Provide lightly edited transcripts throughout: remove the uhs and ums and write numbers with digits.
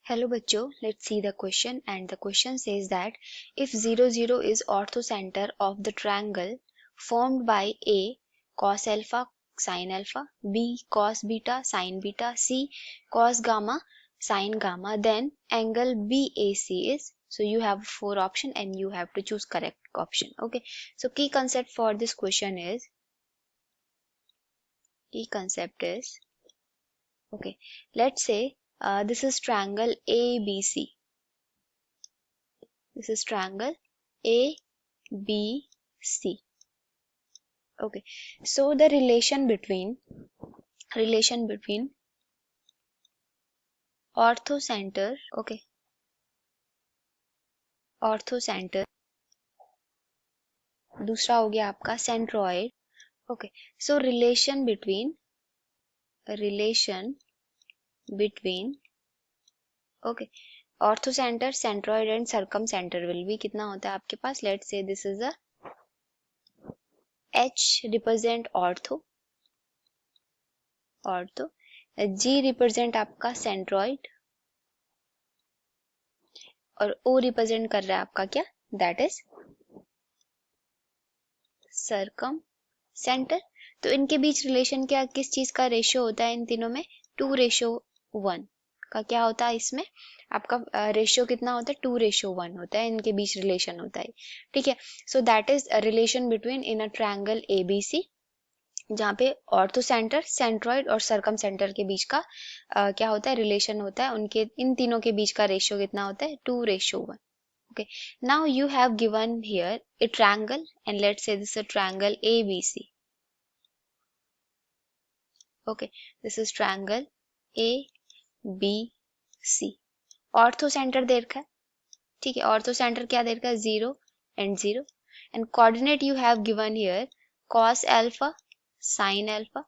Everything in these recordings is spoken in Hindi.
Hello बच्चों, let's see the question and the question says that if 0 0 is orthocenter of the triangle formed by A cos alpha sin alpha, B cos beta sin beta, C cos gamma sin gamma, then angle BAC is, so you have four option and you have to choose correct option. Okay, so key concept for this question is, okay, let's say this is triangle ABC. This is triangle ABC. Okay, so the relation between orthocenter, okay, orthocenter, दूसरा हो गया आपका centroid. Okay, so relation between okay, orthocenter, centroid and circumcenter will be कितना होता है आपके पास? Let's say this is a H represent ortho, G represent आपका centroid और O represent कर रहा है आपका क्या? That is circumcenter. तो इनके बीच रिलेशन क्या, किस चीज का रेशियो होता है इन तीनों में? 2:1 का क्या होता है इसमें आपका रेशियो कितना होता है? 2:1 होता है, इनके बीच रिलेशन होता है. ठीक है, so that is relation between in a triangle ABC जहाँ पे ऑर्थोसेंटर, सेंट्रॉइड और सर्कमसेंटर के बीच का क्या होता है? रिलेशन होता है. उनके इन तीनों के बीच का रेशियो कितना होता है? 2:1. Okay, now you have given here a triangle and let's say this is a triangle ABC. Okay, this is triangle ABC. ऑर्थोसेंटर दे रखा है. ठीक है, ऑर्थोसेंटर क्या दे रखा है? 0 and 0 and coordinate you have given here cos alpha sin alpha.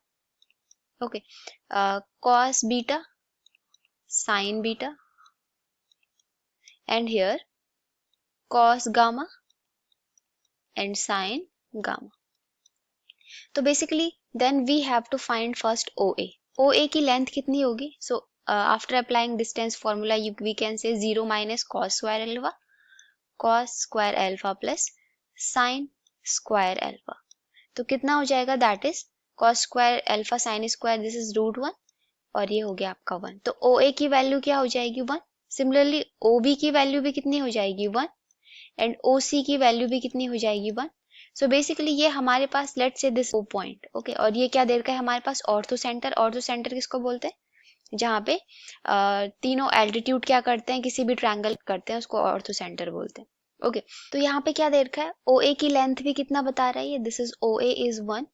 Okay, cos beta sin beta and here cos gamma and sin gamma. तो basically then we have to find first OA की लेंथ कितनी होगी? So after applying distance formula we can say 0 minus cos square alpha plus sin square alpha. तो कितना हो जाएगा? That is cos square alpha sin square, this is √1 और ये हो गया आपका 1. तो OA की वैल्यू क्या हो जाएगी? 1. सिमिलरली OB की वैल्यू भी कितनी हो जाएगी? 1 एंड OC की वैल्यू भी कितनी हो जाएगी? 1. सो बेसिकली ये हमारे पास let's say this point. Okay, और ये क्या दे रखा है हमारे पास? ऑर्थोसेंटर किसको बोलते हैं? जहाँ पे तीनों एल्टीट्यूड क्या करते हैं, किसी भी ट्रायंगल करते हैं उसको ऑर्थोसेंटर बोलते हैं. ओके, तो यहाँ पे क्या दे रखा है? OA की लेंथ भी कितना बता रहा है ये? This is OA is 1,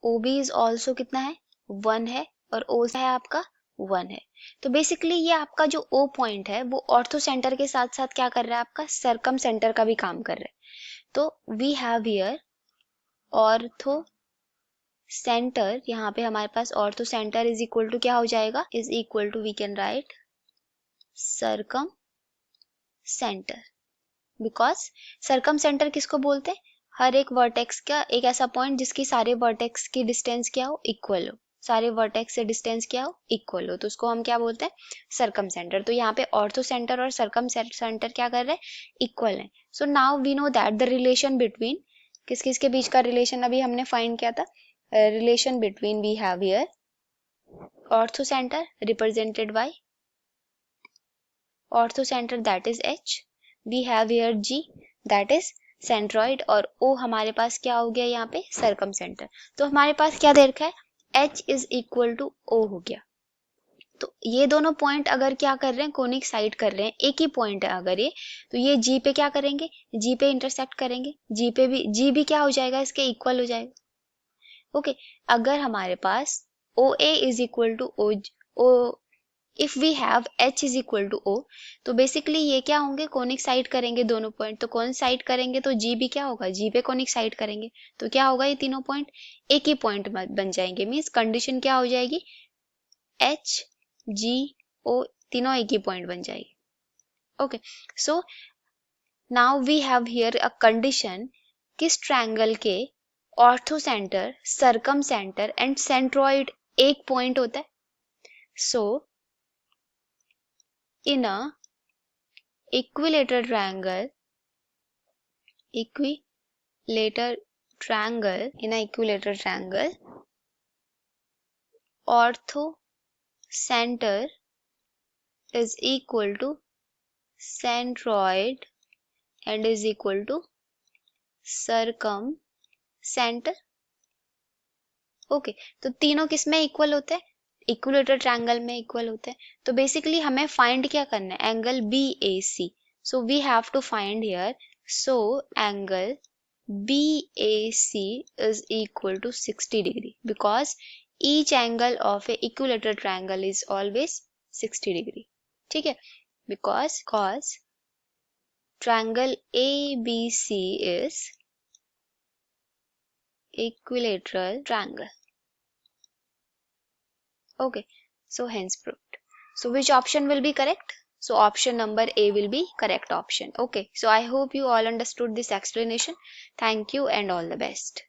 OB is also कितना है? 1 है और O है आपका 1 है. तो बेसिकली ये आपका जो O पॉइंट है वो ऑर्थोसेंटर के साथ साथ क्या कर रहा है? आपका सर्कमसेंटर का भी काम कर रहा है. तो we have here ortho centre, यहाँ पे हमारे पास ortho centre is equal to क्या हो जाएगा? Is equal to we can write circum centre, because circum centre किसको बोलते हैं? हर एक वर्टेक्स का एक ऐसा पॉइंट जिसकी सारे वर्टेक्स की डिस्टेंस क्या हो? इक्वल हो. सारे वर्टेक्स से डिस्टेंस क्या हो? इक्वल हो. तो उसको हम क्या बोलते हैं? Circumcentre. तो यहाँ पे ऑर्थो सेंटर और सर्कम सेंटर क्या कर रहे हैं? इक्वल है. So now we know that the relation between, किस किस के बीच का रिलेशन अभी हमने फाइंड किया था? Relation between we have here ortho centre represented by orthocentre that is H, we have here G that is centroid और O हमारे पास क्या हो गया यहाँ पे? Circumcentre. तो हमारे पास क्या दे रखा है? H is equal to O हो गया. तो ये दोनों पॉइंट अगर क्या कर रहे हैं? कोनिक साइड कर रहे हैं, एक ही पॉइंट है अगर ये, तो ये G पे क्या करेंगे? G पे इंटरसेक्ट करेंगे. G भी क्या हो जाएगा? इसके इक्वल हो जाएगा. ओके, अगर हमारे पास OA is equal to O, if we have H is equal to O, तो बेसिकली ये क्या होंगे? कोनिक साइड करेंगे दोनों पॉइंट. तो कौन साइड करेंगे? तो G भी क्या होगा? G पे कोनिक साइड करेंगे. तो क्या होगा? ये तीनों पॉइंट एक ही पॉइंट बन जाएंगे. मीन्स कंडीशन क्या हो जाएगी? H G O तीनों एक ही पॉइंट बन जाएगी. Okay, so now we have here a condition. किस ट्रायंगल के ऑर्थोसेंटर, सर्कमसेंटर एंड सेंट्रॉइड एक पॉइंट होता है? So in a equilateral triangle, orthocenter is equal to centroid and is equal to circumcenter. Okay तो तीनों किस में इक्वल होते हैं? इक्विलेटरल ट्रायंगल में इक्वल होते हैं. तो बेसिकली हमें फाइंड क्या करना है? Angle BAC. So we have to find here. So angle BAC is equal to 60 degree because each angle of a equilateral triangle is always 60 degree. ठीक है? Because triangle ABC is equilateral triangle. Okay, so hence proved. So which option will be correct? So option number A will be correct option. Okay, so I hope you all understood this explanation. Thank you and all the best.